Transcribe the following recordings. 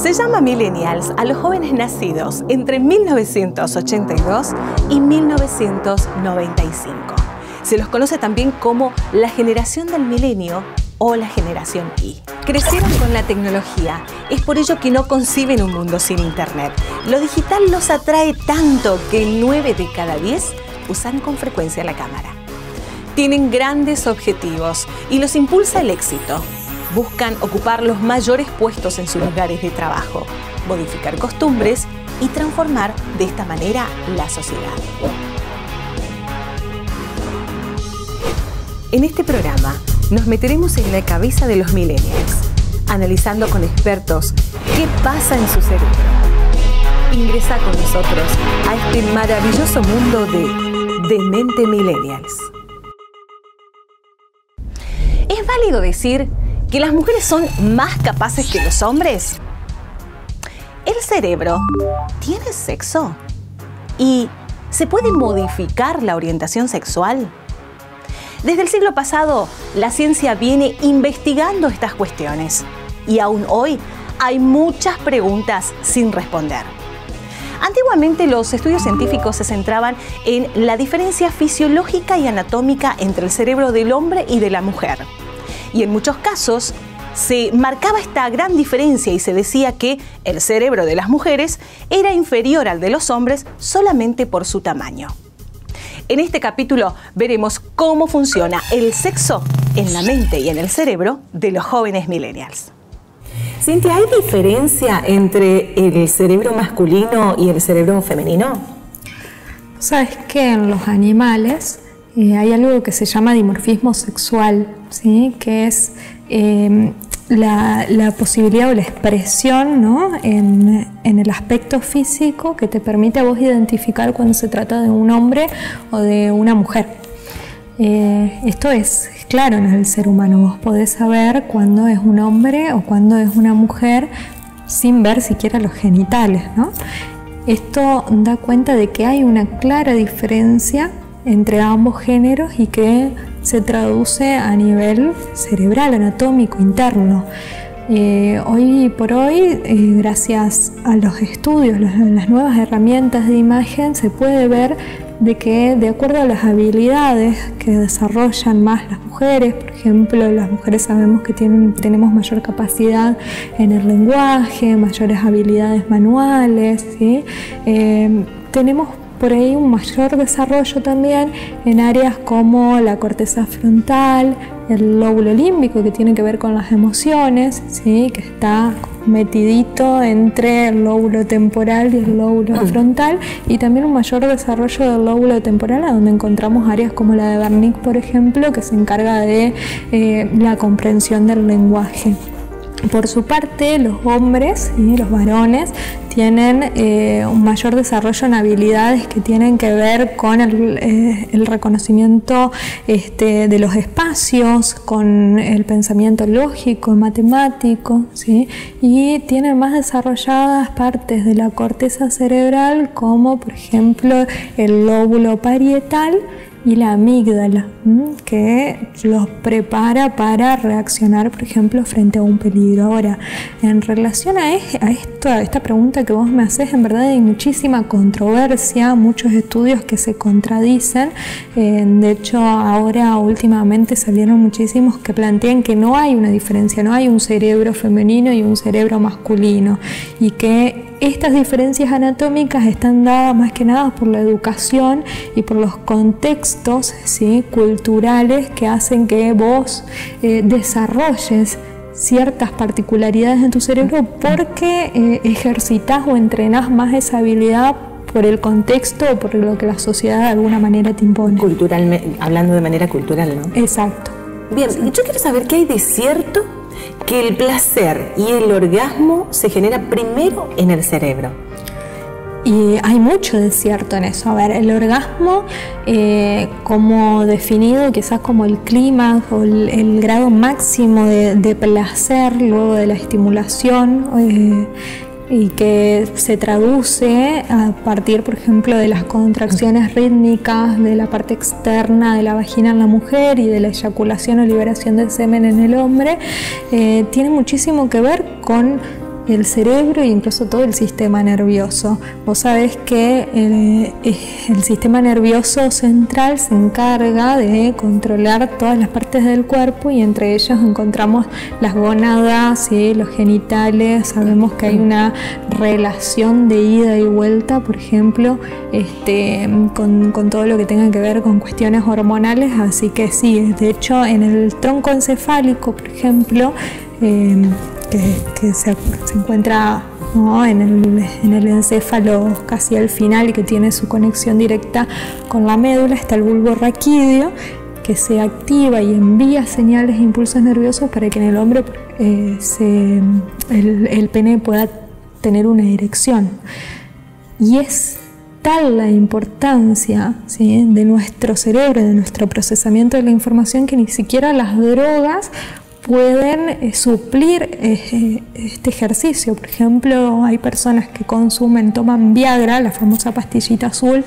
Se llama millennials a los jóvenes nacidos entre 1982 y 1995. Se los conoce también como la generación del milenio o la generación Y. Crecieron con la tecnología, es por ello que no conciben un mundo sin internet. Lo digital los atrae tanto que 9 de cada 10 usan con frecuencia la cámara. Tienen grandes objetivos y los impulsa el éxito. Buscan ocupar los mayores puestos en sus lugares de trabajo, modificar costumbres y transformar de esta manera la sociedad. En este programa nos meteremos en la cabeza de los millennials, analizando con expertos qué pasa en su cerebro. Ingresa con nosotros a este maravilloso mundo de Mente Millennials. ¿Es válido decir que las mujeres son más capaces que los hombres? ¿El cerebro tiene sexo? ¿Y se puede modificar la orientación sexual? Desde el siglo pasado, la ciencia viene investigando estas cuestiones y aún hoy hay muchas preguntas sin responder. Antiguamente los estudios científicos se centraban en la diferencia fisiológica y anatómica entre el cerebro del hombre y de la mujer. Y en muchos casos se marcaba esta gran diferencia y se decía que el cerebro de las mujeres era inferior al de los hombres solamente por su tamaño. En este capítulo veremos cómo funciona el sexo en la mente y en el cerebro de los jóvenes millennials. Cintia, ¿hay diferencia entre el cerebro masculino y el cerebro femenino? Sabes que en los animales hay algo que se llama dimorfismo sexual, ¿sí? Que es la posibilidad o la expresión, ¿no? en el aspecto físico que te permite a vos identificar cuando se trata de un hombre o de una mujer. Esto es claro en el ser humano, vos podés saber cuándo es un hombre o cuándo es una mujer sin ver siquiera los genitales, ¿no? Esto da cuenta de que hay una clara diferencia entre ambos géneros y que se traduce a nivel cerebral, anatómico, interno. Hoy por hoy, gracias a los estudios, las nuevas herramientas de imagen, se puede ver de que de acuerdo a las habilidades que desarrollan más las mujeres, por ejemplo, las mujeres sabemos que tenemos mayor capacidad en el lenguaje, mayores habilidades manuales, ¿sí? Tenemos por ahí un mayor desarrollo también en áreas como la corteza frontal, el lóbulo límbico que tiene que ver con las emociones, ¿sí? Que está metidito entre el lóbulo temporal y el lóbulo frontal, y también un mayor desarrollo del lóbulo temporal, donde encontramos áreas como la de Wernicke, por ejemplo, que se encarga de la comprensión del lenguaje. Por su parte, los hombres, ¿sí? Los varones, tienen un mayor desarrollo en habilidades que tienen que ver con el reconocimiento de los espacios, con el pensamiento lógico, matemático, ¿sí? Y tienen más desarrolladas partes de la corteza cerebral, como por ejemplo el lóbulo parietal y la amígdala, que los prepara para reaccionar, por ejemplo, frente a un peligro. Ahora, en relación a esta pregunta que vos me haces, en verdad hay muchísima controversia, muchos estudios que se contradicen. De hecho, ahora últimamente salieron muchísimos que plantean que no hay una diferencia, no hay un cerebro femenino y un cerebro masculino, y que estas diferencias anatómicas están dadas más que nada por la educación y por los contextos, ¿sí? culturales que hacen que vos desarrolles ciertas particularidades en tu cerebro porque ejercitas o entrenás más esa habilidad por el contexto o por lo que la sociedad de alguna manera te impone. Culturalmente, hablando de manera cultural, ¿no? Exacto. Bien, yo quiero saber qué hay de cierto que el placer y el orgasmo se genera primero en el cerebro. Y hay mucho de cierto en eso. A ver, el orgasmo, como definido quizás como el clímax o el grado máximo de placer luego de la estimulación, y que se traduce a partir, por ejemplo, de las contracciones rítmicas de la parte externa de la vagina en la mujer y de la eyaculación o liberación del semen en el hombre, tiene muchísimo que ver con el cerebro e incluso todo el sistema nervioso. Vos sabés que el sistema nervioso central se encarga de controlar todas las partes del cuerpo y entre ellos encontramos las gónadas y los genitales. Sabemos que hay una relación de ida y vuelta, por ejemplo, con todo lo que tenga que ver con cuestiones hormonales, así que sí, de hecho en el tronco encefálico, por ejemplo, que se encuentra, ¿no?, en el encéfalo casi al final y que tiene su conexión directa con la médula, está el bulbo raquídeo, que se activa y envía señales e impulsos nerviosos para que en el hombre el pene pueda tener una erección. Y es tal la importancia, ¿sí?, de nuestro cerebro, de nuestro procesamiento de la información, que ni siquiera las drogas pueden suplir este ejercicio. Por ejemplo, hay personas que toman Viagra, la famosa pastillita azul,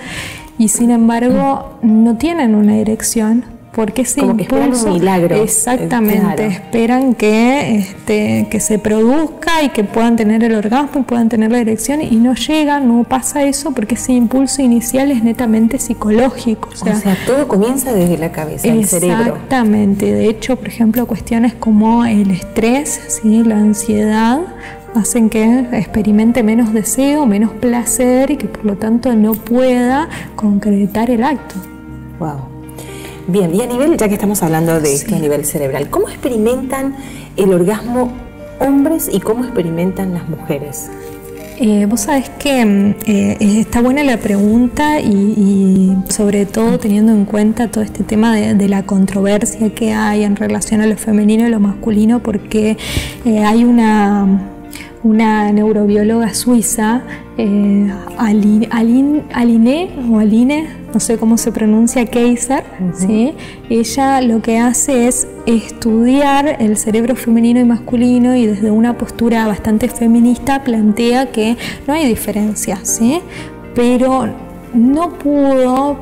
y sin embargo no tienen una erección, porque ese como impulso, que esperan un milagro. Exactamente, claro. Esperan que se produzca y que puedan tener el orgasmo y puedan tener la erección, y no llega, no pasa eso, porque ese impulso inicial es netamente psicológico. O sea, todo comienza desde la cabeza, el cerebro. Exactamente. De hecho, por ejemplo, cuestiones como el estrés, ¿sí?, la ansiedad, hacen que experimente menos deseo, menos placer y que por lo tanto no pueda concretar el acto. Wow. Bien, y a nivel, ya que estamos hablando de esto a nivel cerebral, ¿cómo experimentan el orgasmo hombres y cómo experimentan las mujeres? Vos sabés que está buena la pregunta y sobre todo teniendo en cuenta todo este tema de la controversia que hay en relación a lo femenino y lo masculino, porque hay una neurobióloga suiza, Aline, no sé cómo se pronuncia, Kaiser, ¿sí? Ella lo que hace es estudiar el cerebro femenino y masculino, y desde una postura bastante feminista plantea que no hay diferencia, ¿sí? Pero no pudo,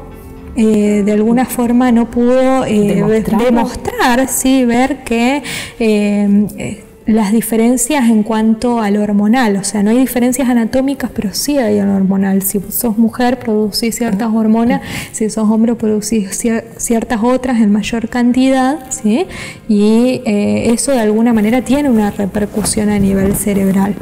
de alguna forma no pudo demostrar, sí, ver que las diferencias en cuanto a lo hormonal, o sea, no hay diferencias anatómicas, pero sí hay a lo hormonal. Si sos mujer, producís ciertas hormonas, si sos hombre, producís ciertas otras en mayor cantidad, ¿sí? Y eso de alguna manera tiene una repercusión a nivel cerebral.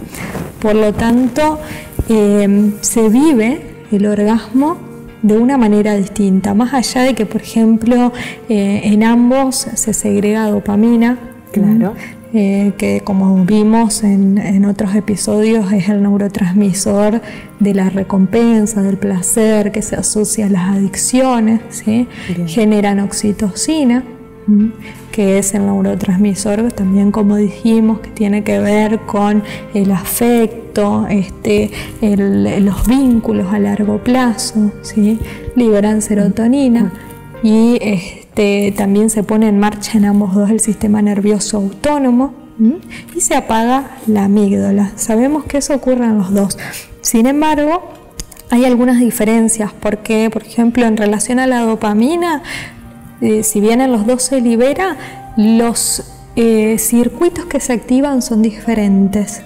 Por lo tanto, se vive el orgasmo de una manera distinta, más allá de que, por ejemplo, en ambos se segrega dopamina. Claro. Que como vimos en otros episodios es el neurotransmisor de la recompensa, del placer, que se asocia a las adicciones, ¿sí? Generan oxitocina, que es el neurotransmisor también, como dijimos, que tiene que ver con el afecto, los vínculos a largo plazo, ¿sí? Liberan serotonina y también se pone en marcha en ambos dos el sistema nervioso autónomo, y se apaga la amígdala. Sabemos que eso ocurre en los dos. Sin embargo, hay algunas diferencias, porque, por ejemplo, en relación a la dopamina, si bien en los dos se libera, los circuitos que se activan son diferentes.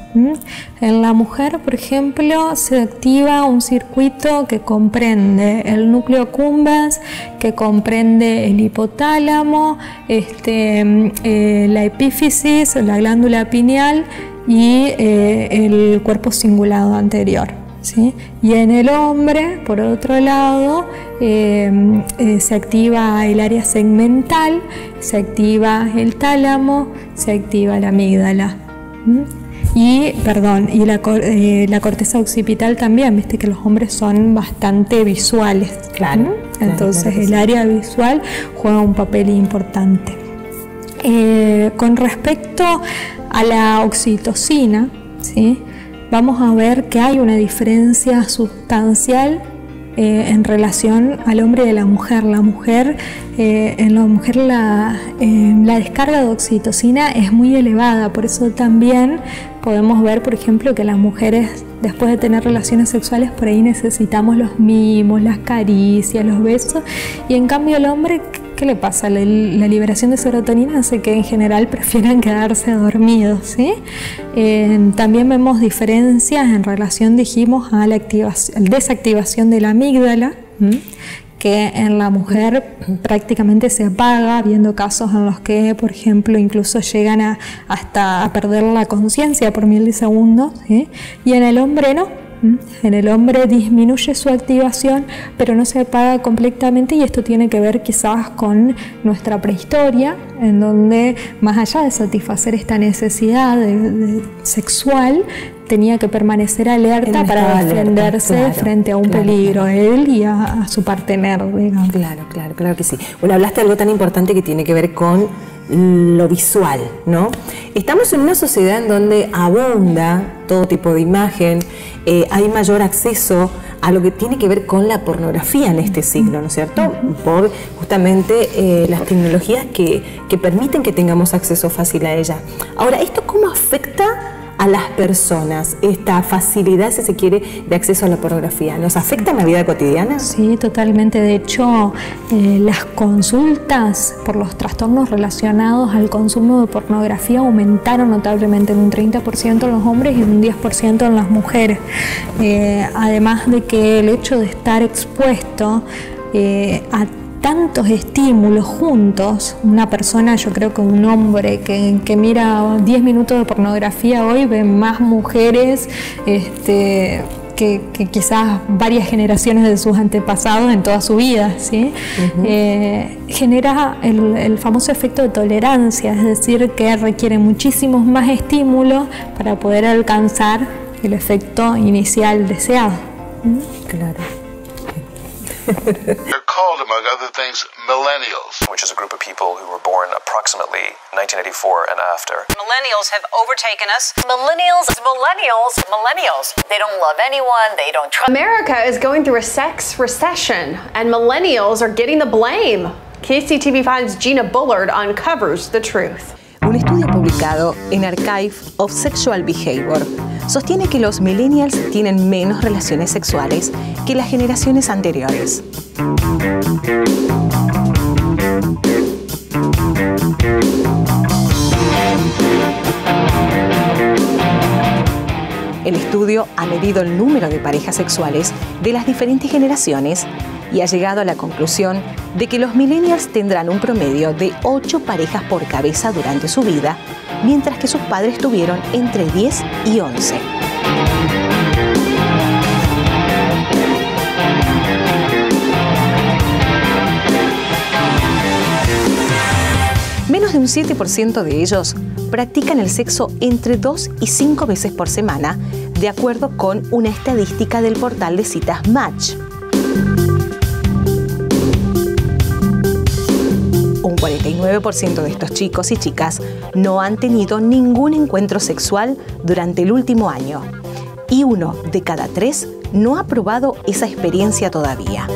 En la mujer, por ejemplo, se activa un circuito que comprende el núcleo accumbens, que comprende el hipotálamo, la epífisis, la glándula pineal y el cuerpo cingulado anterior, ¿sí? Y en el hombre, por otro lado, se activa el área segmental, se activa el tálamo, se activa la amígdala. Y la corteza occipital también, viste que los hombres son bastante visuales. Claro. Entonces claro, el área visual juega un papel importante. Con respecto a la oxitocina, ¿sí?, vamos a ver que hay una diferencia sustancial en relación al hombre y a la mujer. En la mujer la descarga de oxitocina es muy elevada, por eso también podemos ver, por ejemplo, que las mujeres, después de tener relaciones sexuales, por ahí necesitamos los mimos, las caricias, los besos, y en cambio el hombre ¿qué le pasa? La liberación de serotonina hace que en general prefieran quedarse dormidos, ¿sí? También vemos diferencias en relación, dijimos, a la desactivación de la amígdala, que en la mujer prácticamente se apaga, habiendo casos en los que, por ejemplo, incluso llegan hasta a perder la conciencia por milisegundos, ¿sí? Y en el hombre no. En el hombre disminuye su activación, pero no se apaga completamente, y esto tiene que ver quizás con nuestra prehistoria, en donde más allá de satisfacer esta necesidad sexual, tenía que permanecer alerta para defenderse frente a un peligro, él y a su partener, digamos. Claro que sí. Bueno, hablaste de algo tan importante que tiene que ver con lo visual, ¿no? Estamos en una sociedad en donde abunda todo tipo de imagen, hay mayor acceso a lo que tiene que ver con la pornografía en este siglo, ¿no es cierto? Por justamente las tecnologías que permiten que tengamos acceso fácil a ella. Ahora, ¿esto cómo afecta a las personas, esta facilidad, si se quiere, de acceso a la pornografía? ¿Nos afecta en la vida cotidiana? Sí, totalmente. De hecho, las consultas por los trastornos relacionados al consumo de pornografía aumentaron notablemente en un 30% en los hombres y en un 10% en las mujeres. Además de que el hecho de estar expuesto a tantos estímulos juntos, una persona, yo creo que un hombre que mira 10 minutos de pornografía hoy ve más mujeres que quizás varias generaciones de sus antepasados en toda su vida, ¿sí? Genera el famoso efecto de tolerancia, es decir, que requiere muchísimos más estímulos para poder alcanzar el efecto inicial deseado. Claro. They're called, among other things, millennials, which is a group of people who were born approximately 1984 and after. Millennials have overtaken us. Millennials. They don't love anyone. They don't trust. America is going through a sex recession, and millennials are getting the blame. KCTV5's Gina Bullard uncovers the truth. Un estudio publicado en Archive of Sexual Behavior sostiene que los millennials tienen menos relaciones sexuales que las generaciones anteriores. El estudio ha medido el número de parejas sexuales de las diferentes generaciones y ha llegado a la conclusión de que los millennials tendrán un promedio de 8 parejas por cabeza durante su vida, mientras que sus padres tuvieron entre 10 y 11. Menos de un 7% de ellos practican el sexo entre 2 y 5 veces por semana, de acuerdo con una estadística del portal de citas Match. Un 49% de estos chicos y chicas no han tenido ningún encuentro sexual durante el último año, y 1 de cada 3 no ha probado esa experiencia todavía.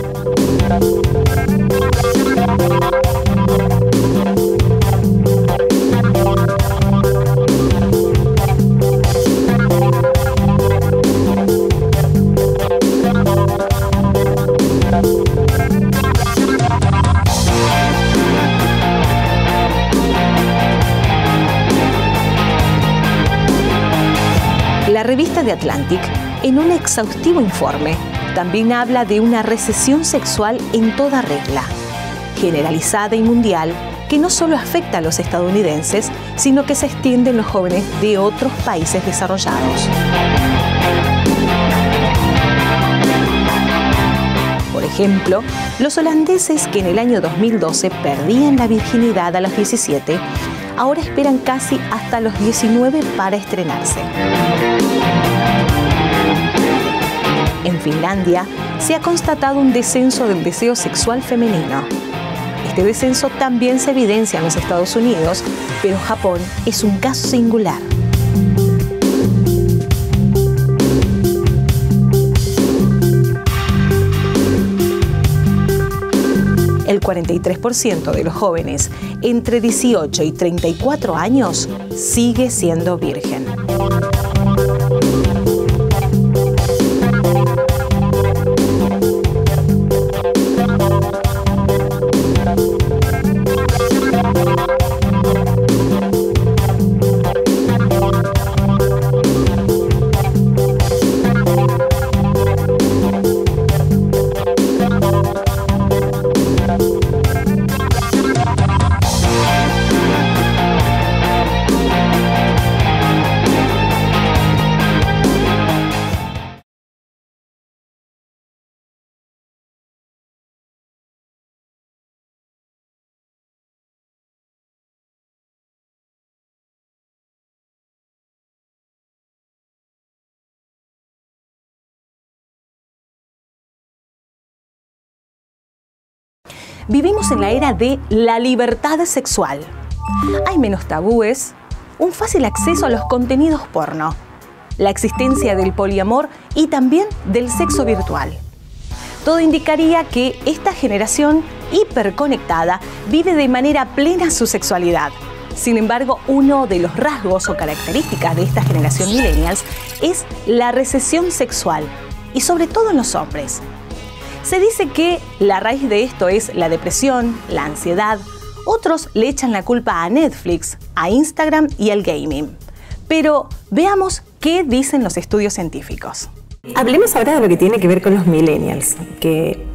La revista The Atlantic, en un exhaustivo informe, también habla de una recesión sexual en toda regla, generalizada y mundial, que no solo afecta a los estadounidenses, sino que se extiende en los jóvenes de otros países desarrollados. Por ejemplo, los holandeses, que en el año 2012 perdían la virginidad a los 17, ahora esperan casi hasta los 19 para estrenarse. En Finlandia se ha constatado un descenso del deseo sexual femenino. Este descenso también se evidencia en los Estados Unidos, pero Japón es un caso singular. El 43% de los jóvenes entre 18 y 34 años sigue siendo virgen. vivimos en la era de la libertad sexual. Hay menos tabúes, un fácil acceso a los contenidos porno, la existencia del poliamor y también del sexo virtual. Todo indicaría que esta generación hiperconectada vive de manera plena su sexualidad. Sin embargo, uno de los rasgos o características de esta generación millennials es la recesión sexual, y sobre todo en los hombres. Se dice que la raíz de esto es la depresión, la ansiedad. Otros le echan la culpa a Netflix, a Instagram y al gaming. Pero veamos qué dicen los estudios científicos. Hablemos ahora de lo que tiene que ver con los millennials, que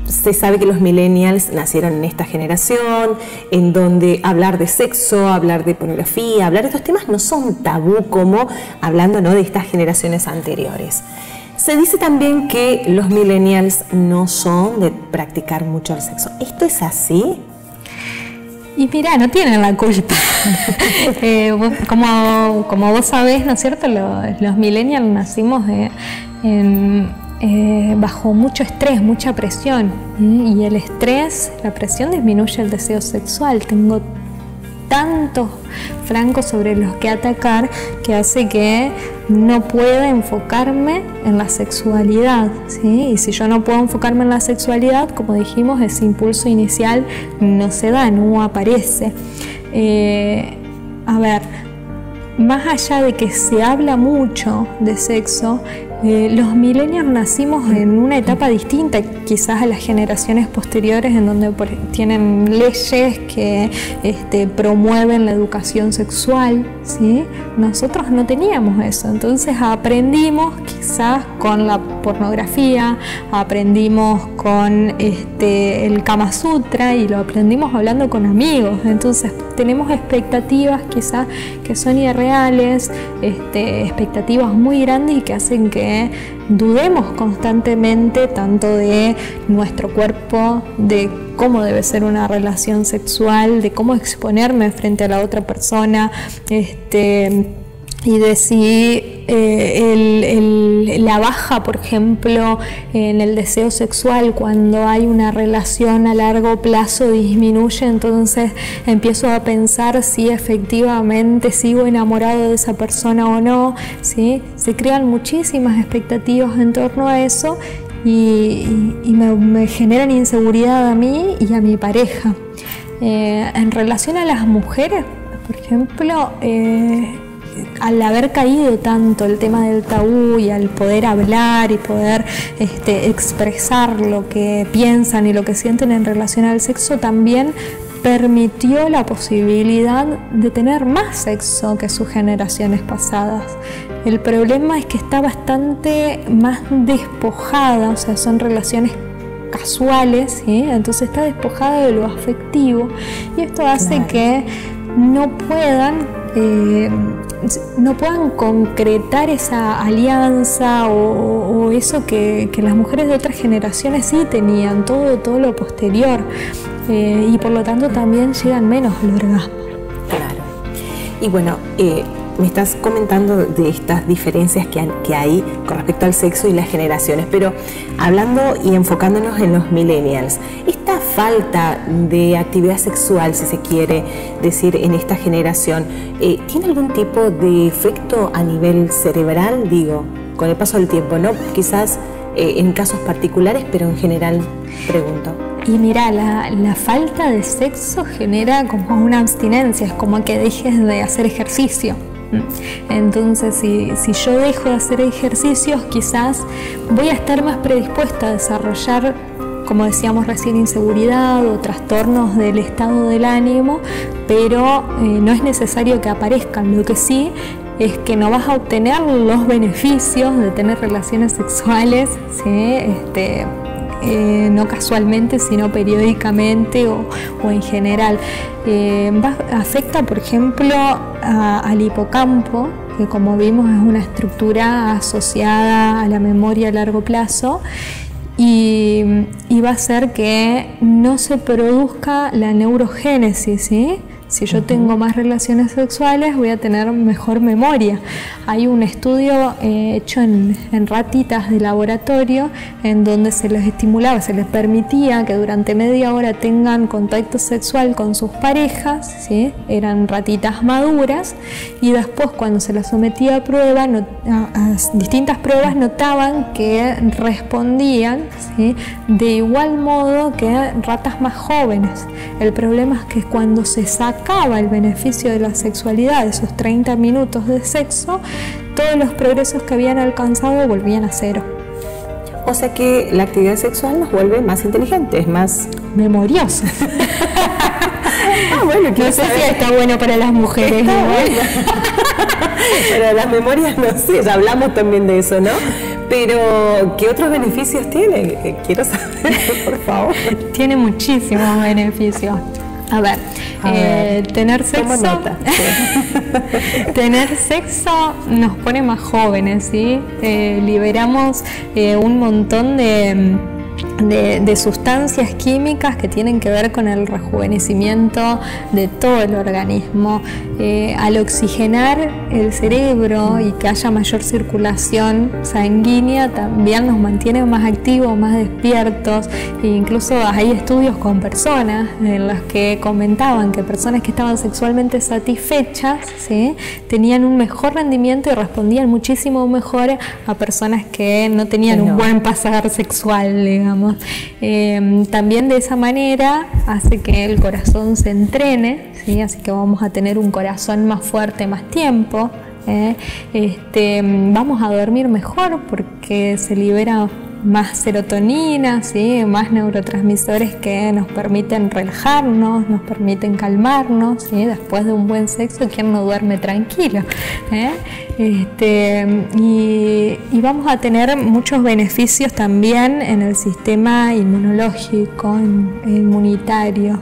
se sabe que los millennials nacieron en esta generación, en donde hablar de sexo, hablar de pornografía, hablar de estos temas no son tabú como hablando, ¿no?, de estas generaciones anteriores. Se dice también que los millennials no son de practicar mucho el sexo. ¿Esto es así? Y mira, no tienen la culpa. Como vos sabés, ¿no es cierto? Los millennials nacimos bajo mucho estrés, mucha presión. Y el estrés, la presión disminuye el deseo sexual. Tengo tantos francos sobre los que atacar que hace que no pueda enfocarme en la sexualidad, ¿sí? Y si yo no puedo enfocarme en la sexualidad, como dijimos, ese impulso inicial no se da, no aparece. A ver, más allá de que se habla mucho de sexo, los millennials nacimos en una etapa distinta quizás a las generaciones posteriores, en donde tienen leyes que promueven la educación sexual, ¿sí? Nosotros no teníamos eso, entonces aprendimos quizás con la pornografía, aprendimos con el Kama Sutra y lo aprendimos hablando con amigos. Entonces tenemos expectativas quizás que son irreales, expectativas muy grandes y que hacen que dudemos constantemente tanto de nuestro cuerpo, de cómo debe ser una relación sexual, de cómo exponerme frente a la otra persona, y de si la baja, por ejemplo, en el deseo sexual cuando hay una relación a largo plazo disminuye. Entonces empiezo a pensar si efectivamente sigo enamorado de esa persona o no, ¿sí? Se crean muchísimas expectativas en torno a eso y me generan inseguridad a mí y a mi pareja. En relación a las mujeres, por ejemplo, al haber caído tanto el tema del tabú y al poder hablar y poder expresar lo que piensan y lo que sienten en relación al sexo, también permitió la posibilidad de tener más sexo que sus generaciones pasadas. El problema es que está bastante más despojada, o sea, son relaciones casuales, ¿sí? Entonces está despojada de lo afectivo y esto hace que no puedan concretar esa alianza o eso que las mujeres de otras generaciones sí tenían, todo lo posterior, y por lo tanto también llegan menos al orgasmo. Claro. Y bueno, me estás comentando de estas diferencias que hay con respecto al sexo y las generaciones, pero hablando y enfocándonos en los millennials, esta falta de actividad sexual, si se quiere decir, en esta generación, ¿tiene algún tipo de efecto a nivel cerebral? Digo, con el paso del tiempo, ¿no? Quizás en casos particulares, pero en general pregunto. Y mira, la falta de sexo genera como una abstinencia, es como que dejes de hacer ejercicio. Entonces, si yo dejo de hacer ejercicios, quizás voy a estar más predispuesta a desarrollar, como decíamos recién, inseguridad o trastornos del estado del ánimo, pero no es necesario que aparezcan. Lo que sí es que no vas a obtener los beneficios de tener relaciones sexuales, ¿sí? No casualmente, sino periódicamente o en general. Afecta, por ejemplo, al hipocampo, que como vimos es una estructura asociada a la memoria a largo plazo, y va a hacer que no se produzca la neurogénesis, ¿sí? Si yo tengo más relaciones sexuales, voy a tener mejor memoria. Hay un estudio hecho en ratitas de laboratorio en donde se les estimulaba, se les permitía que durante media hora tengan contacto sexual con sus parejas, ¿sí? Eran ratitas maduras, y después cuando se las sometía a prueba, a distintas pruebas, notaban que respondían, ¿sí?, de igual modo que ratas más jóvenes. El problema es que cuando se sacaba el beneficio de la sexualidad, de esos 30 minutos de sexo, todos los progresos que habían alcanzado volvían a cero. O sea que la actividad sexual nos vuelve más inteligentes, más memoriosas. Bueno, no sé si está bueno para las mujeres. Está bueno. Para las memorias no sé, ya hablamos también de eso, ¿no? Pero, ¿qué otros beneficios tiene? Quiero saber, por favor. Tiene muchísimos beneficios. A ver, tener sexo. Tener sexo nos pone más jóvenes, ¿sí? Liberamos un montón de sustancias químicas que tienen que ver con el rejuvenecimiento de todo el organismo. Al oxigenar el cerebro y que haya mayor circulación sanguínea, también nos mantiene más activos, más despiertos. E incluso hay estudios con personas en las que comentaban que personas que estaban sexualmente satisfechas, ¿sí?, tenían un mejor rendimiento y respondían muchísimo mejor a personas que no tenían un buen pasar sexual, digamos. También de esa manera hace que el corazón se entrene, ¿sí? Así que vamos a tener un corazón más fuerte más tiempo. Vamos a dormir mejor porque se libera más serotonina, ¿sí?, más neurotransmisores que nos permiten relajarnos, nos permiten calmarnos, ¿sí? Después de un buen sexo, ¿quién no duerme tranquilo? Y vamos a tener muchos beneficios también en el sistema inmunológico, inmunitario.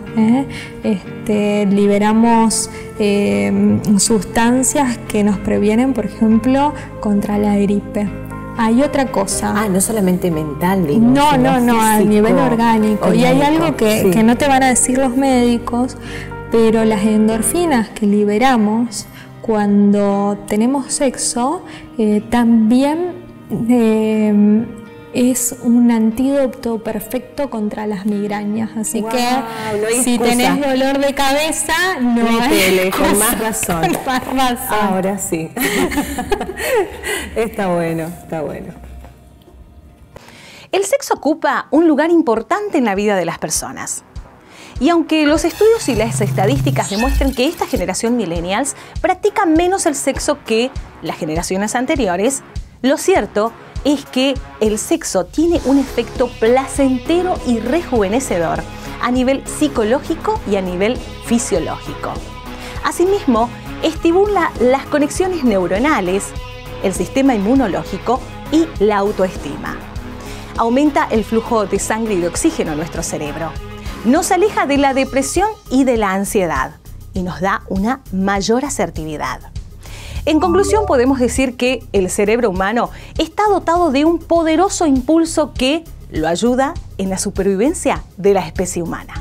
Liberamos sustancias que nos previenen, por ejemplo, contra la gripe. Hay otra cosa. No solamente mental, digo, no, físico, a nivel orgánico. Y hay algo que no te van a decir los médicos, pero las endorfinas que liberamos cuando tenemos sexo también es un antídoto perfecto contra las migrañas. Así que si tenés dolor de cabeza, no hay con más razón. Con más razón. Ahora sí. Está bueno, está bueno. El sexo ocupa un lugar importante en la vida de las personas. Y aunque los estudios y las estadísticas demuestran que esta generación millennials practica menos el sexo que las generaciones anteriores, lo cierto es que el sexo tiene un efecto placentero y rejuvenecedor a nivel psicológico y a nivel fisiológico. Asimismo, estimula las conexiones neuronales, el sistema inmunológico y la autoestima. Aumenta el flujo de sangre y de oxígeno en nuestro cerebro. Nos aleja de la depresión y de la ansiedad y nos da una mayor asertividad. En conclusión, podemos decir que el cerebro humano está dotado de un poderoso impulso que lo ayuda en la supervivencia de la especie humana.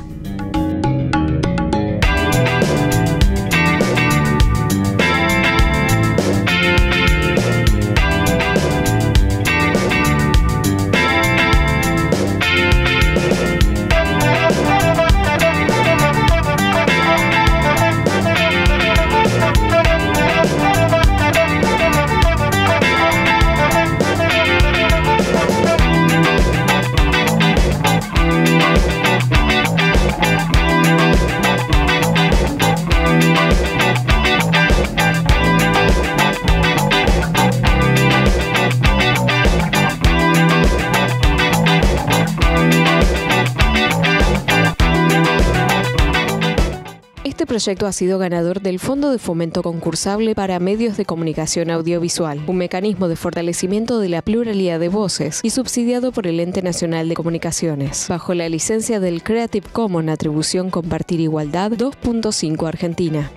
Este proyecto ha sido ganador del Fondo de Fomento Concursable para Medios de Comunicación Audiovisual, un mecanismo de fortalecimiento de la pluralidad de voces y subsidiado por el Ente Nacional de Comunicaciones, bajo la licencia del Creative Commons Atribución Compartir Igualdad 2.5 Argentina.